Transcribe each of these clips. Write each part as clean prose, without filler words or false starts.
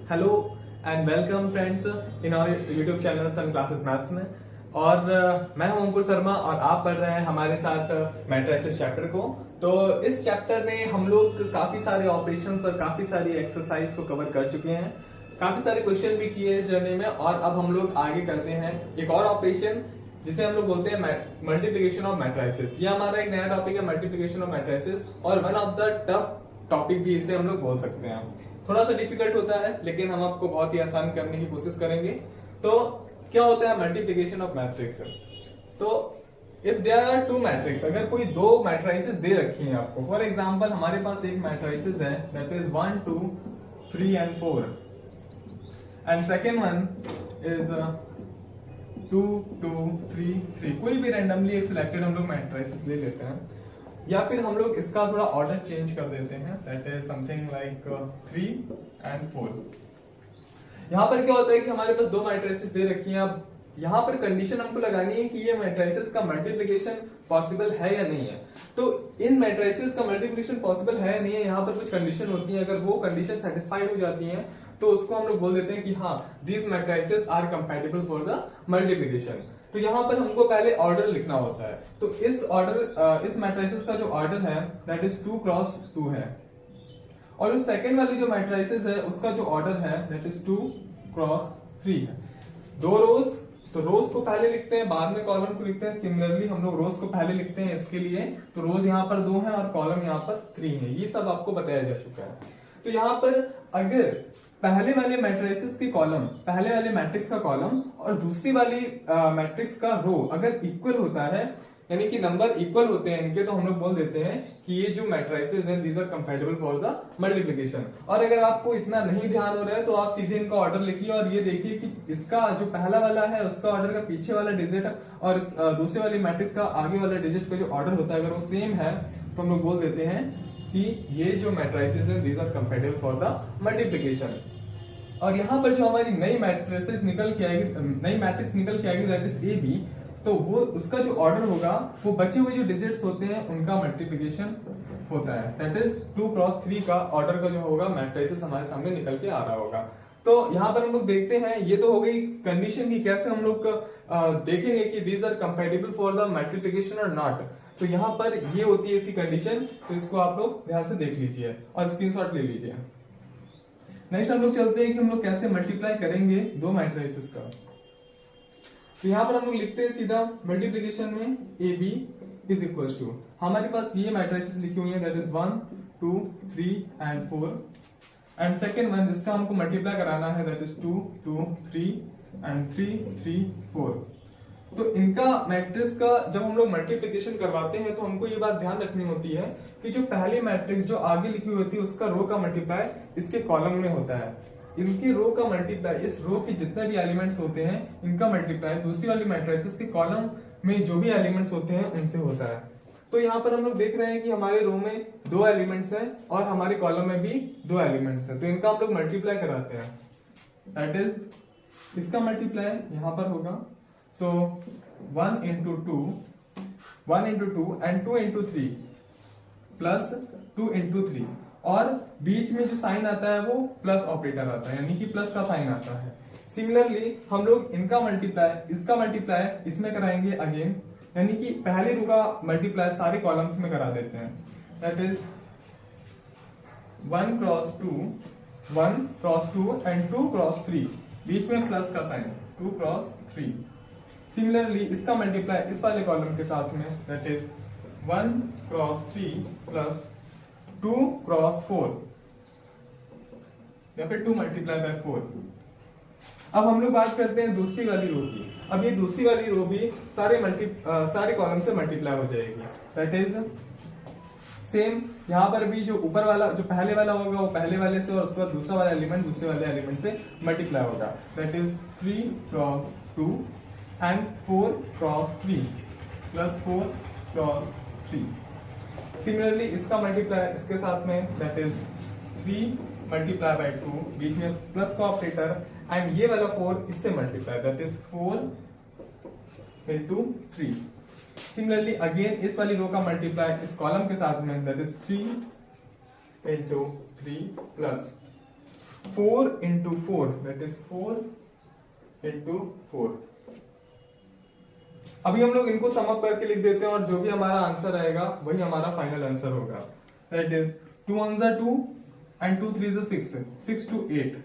Hello and welcome friends in our YouTube channel Sun Classes maths में। और मैं हूं अंकुर शर्मा और आप पढ़ रहे हैं हमारे साथ मैट्रिसेस चैप्टर को। तो इस चैप्टर में हम लोग काफी सारे ऑपरेशंस और काफी सारी एक्सरसाइज को कवर कर चुके हैं, काफी सारे क्वेश्चन भी किए इस जर्नी में। और अब हम लोग आगे करते हैं एक और ऑपरेशन जिसे हम लोग बोलते हैं मल्टीप्लिकेशन ऑफ मैट्रिसेस। ये हमारा एक नया टॉपिक है, मल्टीप्लिकेशन ऑफ मैट्रिसेस, और one of the tough topic भी इसे हम लोग बोल सकते हैं। थोड़ा सा डिफिकल्ट होता है लेकिन हम आपको बहुत ही आसान करने की कोशिश करेंगे। तो क्या होता है मल्टीप्लिकेशन ऑफ मैट्रिक्स? तो if there are two matrix, अगर कोई दो मैट्रिसेस दे रखी हैं आपको, फॉर एग्जांपल हमारे पास एक मैट्रिसेस है that is 1 2 3 and 4 and second one is 2 2 3 3। कोई भी रैंडमली एक सिलेक्टेड हम लोग मैट्रिसेस ले लेते हैं, या फिर हम लोग इसका थोड़ा ऑर्डर चेंज कर देते हैं that is something like 3 and 4। यहाँ पर क्या होता है कि हमारे पास दो मैट्रिसेस दे रखी हैं। अब यहाँ पर कंडीशन हमको लगानी है कि ये मैट्रिसेस का मल्टीप्लिकेशन पॉसिबल है या नहीं है। तो इन मैट्रिसेस का मल्टीप्लिकेशन पॉसिबल है या नहीं है, यहाँ पर कुछ कंडीशन होती है। अगर वो कंडीशन सेटिस्फाइड हो जाती हैं तो उसको हम लोग बोल देते हैं कि हाँ these matrices are compatible for the multiplication. तो यहाँ पर हमको पहले ऑर्डर लिखना होता है। तो इस मैट्रिसेस का जो ऑर्डर है दैट इज 2 क्रॉस 2 है, और उस सेकंड वाली जो मैट्रिसेस है उसका जो ऑर्डर है दैट इज 2 क्रॉस 3 है। दो रोज, तो रोज को पहले लिखते हैं, बाद में कॉलम को लिखते हैं। सिमिलरली हम लोग रोज को पहले लिखते हैं इसके लिए, तो रोज यहाँ पर 2 है और कॉलम यहाँ पर 3 है। ये सब आपको बताया जा चुका है। तो यहाँ पर अगर पहले वाले मैट्रिसेस की कॉलम, पहले वाले मैट्रिक्स का कॉलम और दूसरी वाली मैट्रिक्स का रो अगर इक्वल होता है, यानी कि नंबर इक्वल होते हैं इनके, तो हम लोग बोल देते हैं कि ये जो मैट्रिसेस हैं these are compatible for the multiplication. और अगर आपको इतना नहीं ध्यान हो रहा है तो आप सीधे इनका ऑर्डर लिखिए और ये देखिए कि इसका जो पहला वाला है उसका ऑर्डर का पीछे वाला डिजिट और दूसरे वाली मैट्रिक्स का आगे वाला डिजिट का जो ऑर्डर होता है अगर वो सेम है तो हम लोग बोल देते हैं कि ये जो मैट्रिसेस हैं these are compatible for the multiplication. और यहाँ पर जो हमारी नई मैट्रिक्स निकल के आएगी दैट इज ए बी, तो वो उसका जो ऑर्डर होगा वो बचे हुए जो डिजिट्स होते हैं उनका मल्टीप्लिकेशन होता है। दैट इज 2 क्रॉस 3 का ऑर्डर का जो होगा मैट्रिसेस हमारे सामने निकल के आ रहा होगा। तो यहाँ पर हम लोग देखते हैं, ये तो हो गई कंडीशन की कैसे हम लोग देखेंगे कि these are compatible for the multiplication और नॉट। तो यहाँ पर ये होती है इसकी कंडीशन, तो इसको आप लोग ध्यान से देख लीजिए और स्क्रीनशॉट ले लीजिए। नेक्स्ट हम लोग चलते हैं कि हम लोग कैसे मल्टीप्लाई करेंगे दो मैट्रिसेस का। तो यहाँ पर हम लोग लिखते हैं सीधा मल्टीप्लिकेशन में A B is equal to, हमारे पास ये मैट्रिसेस लिखी हुई है that is 1 2 3 and 4 and second one जिसका हमको मल्टीप्लाई कराना है दैट इज 2 2 3 एंड 3 3 4। तो इनका मैट्रिक्स का जब हम लोग मल्टीप्लिकेशन करवाते हैं तो हमको ये बात ध्यान रखनी होती है कि जो पहली मैट्रिक्स जो आगे लिखी हुई होती है उसका रो का मल्टीप्लाई इसके कॉलम में होता है, इनकी रो का मल्टीप्लाई, इस रो के जितने भी एलिमेंट्स होते हैं इनका मल्टीप्लाई दूसरी वाली मैट्रिसेस के कॉलम में जो भी एलिमेंट्स होते हैं उनसे होता है। तो यहाँ पर हम लोग देख रहे हैं कि हमारे रो में 2 एलिमेंट्स हैं और हमारे कॉलम में भी 2 एलिमेंट्स हैं, तो इनका हम लोग मल्टीप्लाई कराते हैं। दैट इज इसका मल्टीप्लाई यहाँ पर होगा, so 1 into 2 and 2 into 3 plus 2 into 3, और बीच में जो साइन आता है वो प्लस ऑपरेटर आता है, यानी कि प्लस का साइन आता है। सिमिलरली हम लोग इनका मल्टीप्लाई, इसका मल्टीप्लाई इसमें कराएंगे अगेन, यानी कि पहले रो का मल्टीप्लाई सारे कॉलम्स में करा देते हैं। That is 1 cross 2 and 2 cross 3, बीच में प्लस का साइन 2 क्रॉस 3। सिमिलरली इसका मल्टीप्लाई इस वाले कॉलम के साथ में that is 1 cross 3 plus 2 cross 4 या फिर 2 मल्टीप्लाई बाय 4। अब हम लोग बात करते हैं दूसरी वाली रो की। अब ये दूसरी वाली रो भी सारे कॉलम से मल्टीप्लाई हो जाएगी। दैट इज सेम, यहाँ पर भी जो ऊपर वाला जो पहले वाला होगा वो पहले वाले से और उसके बाद दूसरा वाला एलिमेंट दूसरे वाले एलिमेंट से मल्टीप्लाई होगा। That is 3 cross 2 and 4 cross 3 plus 4 cross 3। Similarly इसका मल्टीप्लाई इसके साथ में दैट इज 3 मल्टीप्लाई बाय 2, बीच में प्लस का ऑपरेटर, एंड ये वाला 4 इससे multiply that is 4 into 3। Similarly again इस वाली रो का मल्टीप्लाई इस कॉलम के साथ में that is 3 into 3 plus 4 into 4, that is 4 into 4। अभी हम लोग इनको सम अप करके लिख देते हैं और जो भी हमारा आंसर आएगा वही हमारा फाइनल आंसर होगा। That is 2 1s are 2 and 2 3s are 6, 6 to 8,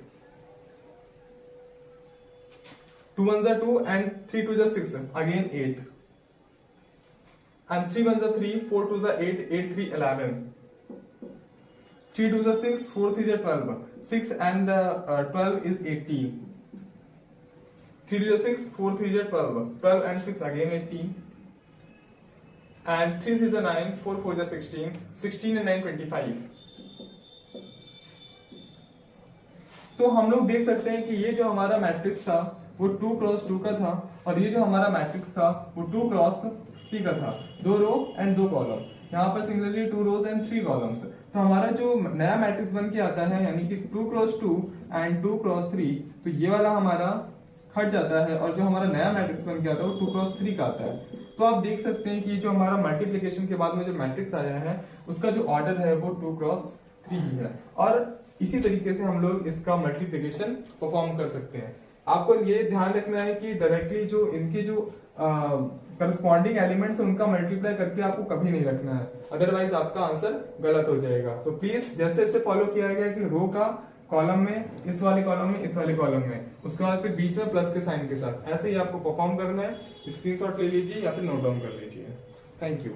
2 1s are 2 and 3 2s are 6, again 8, and 3 1s are 3, 4 2s are 8, 8 3 11, 3 2s are 6, 4 3s are 12, 6 and 12 is 18, 3 2s are 6, 4 3s are 12, 12 and 6 again 18, and 3 3s are 9, 4 4s are 16, 16 and 9 25। तो हम लोग देख सकते हैं कि ये जो हमारा मैट्रिक्स था वो 2 क्रॉस 2 का था और ये जो हमारा मैट्रिक्स था वो 2 क्रॉस 3 का था, 2 रो एंड 2 कॉलम। यहाँ पर सिमिलरली 2 रोज एंड 3 कॉलम्स। तो हमारा जो नया मैट्रिक्स बन के आता है यानी कि 2 क्रॉस 2 एंड 2 क्रॉस 3, तो ये वाला हमारा हट जाता है और जो हमारा नया मैट्रिक्स बन के आता है वो 2 क्रॉस 3 का आता है। तो आप देख सकते हैं कि जो हमारा मल्टीप्लिकेशन के बाद में जो मैट्रिक्स आया है उसका जो ऑर्डर है वो 2 क्रॉस 3 ही है, और इसी तरीके से हम लोग इसका मल्टीप्लिकेशन परफॉर्म कर सकते हैं। आपको ये ध्यान रखना है कि डायरेक्टली जो इनके जो करस्पॉन्डिंग एलिमेंट्स है उनका मल्टीप्लाई करके आपको कभी नहीं रखना है, अदरवाइज आपका आंसर गलत हो जाएगा। तो प्लीज जैसे जैसे फॉलो किया गया कि रो का कॉलम में, इस वाले कॉलम में, इस वाले कॉलम में, उसके बाद फिर बीच में प्लस के साइन के साथ, ऐसे ही आपको परफॉर्म करना है। स्क्रीनशॉट ले लीजिए या फिर नोट डाउन कर लीजिए। Thank you.